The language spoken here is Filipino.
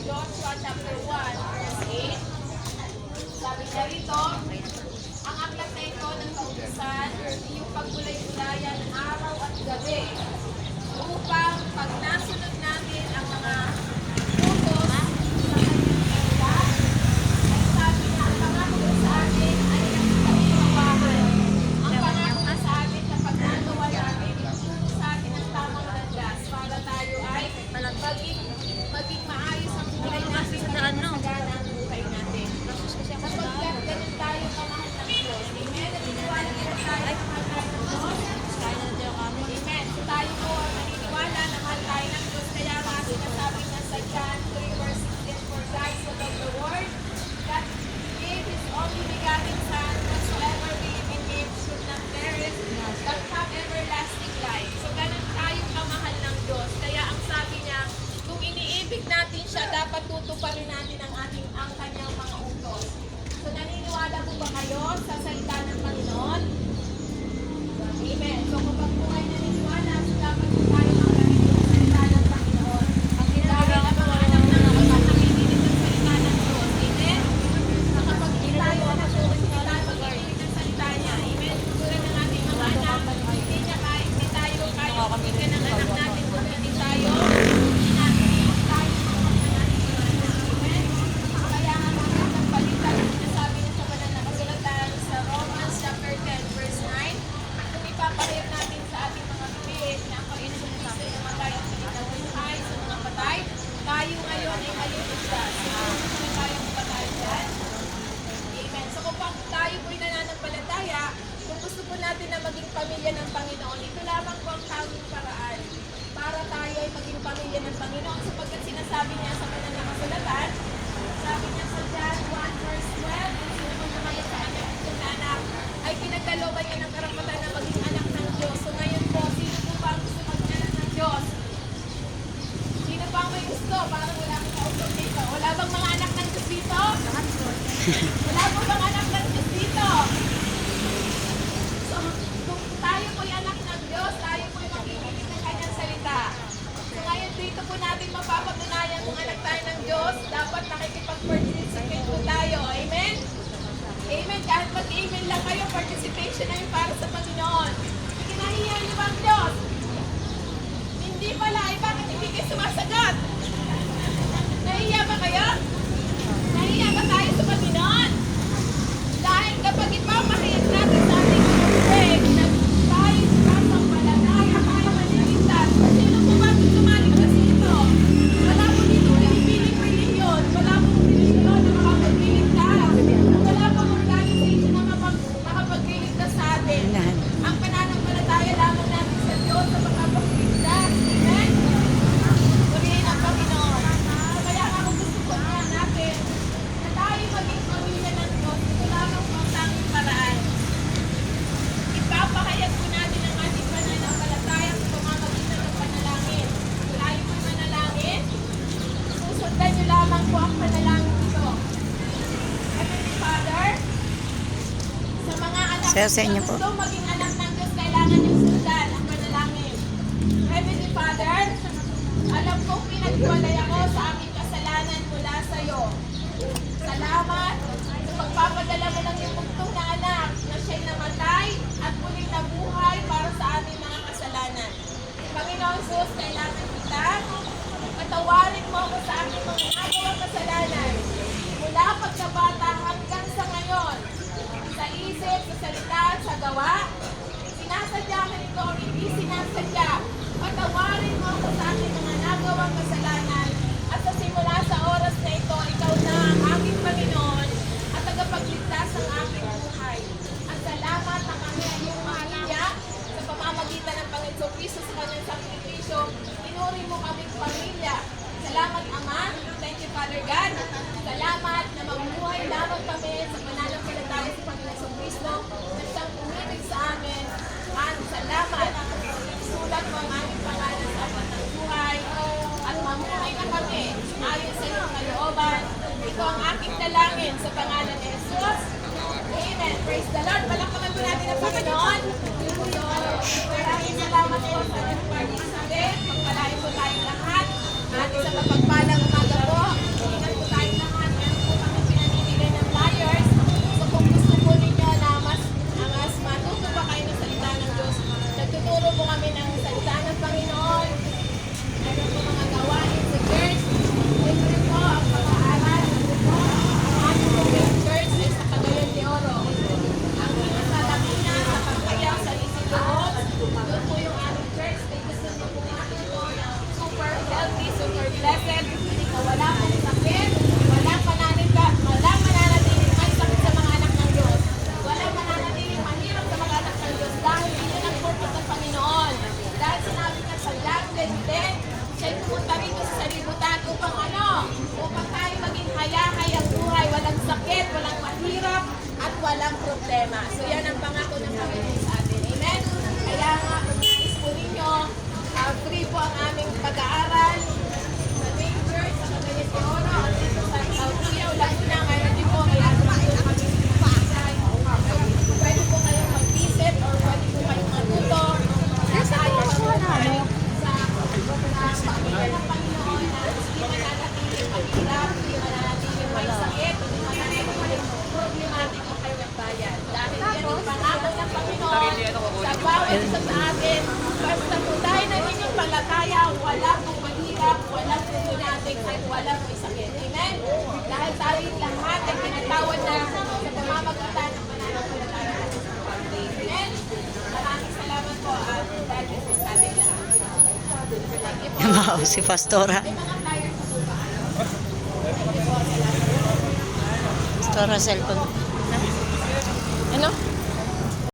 Joshua chapter 1, verse 8. Sabi niya rito, ang aklat na ito ng kautusan, yung pagbulay-bulayan araw at gabi, upang pag nasunod natin ang mga utos sa kanyang salita, ay sabi niya, ang pangako niya sa atin ay kapayapaan. Ang pangako niya sa atin na pag nagawa natin, ituturo sa atin ang tamang landas para tayo ay maging maayos ang buhay natin at masagana ang buhay natin. Kapag ganun tayo kamahal ng Diyos, amen? Naniniwala na tayo na mahal tayo ng Diyos. Amen. So tayo po naniniwala na mahal tayo ng Diyos. Kaya nga sinasabi na sa John 3 verse 16, for God so loved the world that He gave His only begotten Son, whatsoever believe in Him should not perish, but have everlasting life. So ganun tayo kamahal ng Diyos. Kaya ang sabi niya, kung iniibig natin siya, dapat tutuparin natin ang kanyang mga utos. So naniniwala po ba kayo sa salita ng Panginoon? Amen. So kapag po kayo naniniwala, so dapat po tayo magaling sa salita ng Panginoon. Ang ginagawa ng mga anak ng Diyos at nakikinig ng salita ng Diyos. Amen. So kapag hindi tayo makikinig ng salita niya, amen. Tulad ng ating mga anak, hindi tayo kaya pakinggan ng anak natin kung hindi tayo tayo ngayon ay maliligtas. Kung tayo ba tayo dyan? Amen. So kung tayo po'y nananampalataya, kung gusto po natin na maging pamilya ng Panginoon, ito lamang po ang tanging paraan para tayo ay maging pamilya ng Panginoon. Sapagkat sinasabi niya sa kanyang nakasulatan, sabi niya sa John 1 verse 12, kung sino mo naman sa kanyang anak, ay pinagkalooban niya ng karapatan na maging anak ng Diyos. So ngayon po, sino po ba ang gusto maging anak ng Diyos? Sino pa ang may gusto? Parang wala akong kausap dito. Wala bang mga anak ng Diyos dito? Wala po bang anak ng Diyos dito? So, kung tayo po'y anak ng Diyos, tayo po'y makikinig ng kanyang salita. So ngayon dito po natin mapapatunayan kung anak tayo ng Diyos, dapat nakikipag-participate po tayo. Amen? Amen. Kahit mag-amen lang kayo, participation na yun para sa Panginoon. Kinahiya niyo ba ang Diyos? Hindi pala, ay bakit hindi kayo sumasagot? Nahiya ba kayo? Nahiya ba tayo sa Panginoon? Dahil kapag ipapahayag natin sa ating pag-pray, na tayo sa palataya, tayo maliligtas. Sino po ba tumaligtas dito? Wala po dito pinipiling religion. Wala po religion na makapagpiligtas. Wala po organization na makapagpiligtas sa atin. Ang pananampalataya lamang natin sa Diyos sa makapagpiligtas. Amen? Purihin ang Panginoon. So kaya nga kung gusto po niya natin na tayo maging pamilya ng Diyos, ito lamang po ang tanging paraan. Ipapahayag po natin ang ating pananampalataya sa pamamagitan ng panalangin. Tayo po manalangin. Susundan niyo lamang po ang panalangin ito. Heavenly Father, sa mga anak na gusto maging anak ng Diyos, kailangan niyong sundan ang panalangin. Heavenly Father, alam kong pinaghiwalay ako sa aking kasalanan mula sa iyo. Salamat sa pagpapadala mo ng iyong bugtong na anak na siya'y namatay at muling nabuhay para sa aming mga kasalanan. Panginoon Jesus, kailangan kita. Patawarin mo ako sa aking mga nagawang kasalanan. Mula pagkabata hanggang sa ngayon, sa isip, sa salita, at sa gawa, sinasadya ka nito o hindi sinasadya. Patawarin mo ako sa aking mga nagawang kasalanan at sa simula sa oras na ito, ikaw na ang aking Panginoon at tagapagligtas ng aking buhay. At salamat na kami ay iyong pamilya sa pamamagitan ng Panginoon Kristo sa kanyang sakripisyo. Inuri mo kaming pamilya. Salamat, Ama. Thank you, Father God. Salamat na mabuhay lamang kami sa pananampalataya sa Panginoon Kristo na siyang umibig sa amin. At salamat. Sulat mo ang aming pangalan sa apat ng buhay at mamuhay na kami ayon sa iyong kalooban. Ito ang aking dalangin sa pangalan ni Jesus. Amen. Praise the Lord. Palakpakan po natin ang Panginoon. Maraming salamat po sa inyong participate. Magpalain po tayong lahat. At sa mapagpalang umaga po. sakit, walang mahirap, at walang problema. So yan ang pangako ng Panginoon sa atin. Amen? Kaya nga, kung nais po ninyo, free po ang aming pag-aaral sa main church, sa Cagayan de Oro, at dito sa Tuyaw, Laguna. Mayroon din po, may ato kami paasay. Pwede po kayong mag-visit or pwede po kayong matuto. Tayo sa pamilya ng Panginoon na hindi mananatiling mahirap, hindi mananatiling may sakit, hindi mananatiling problematiko kayo ng bayan. Dahil yan ang pangako ng Panginoon sa bawat isa sa atin. Basta po tayo ng inyong palataya, wala pong mahirap, wala pong lunatic, at wala pong sakit. Amen? Dahil tayo lahat ay pinatawad na sa pamamagitan ng pananampalataya ng Amen? Maraming salamat po at God bless you sa ating lahat. Wow, si Pastora. May mga flyers po ba? Pastora cellphone.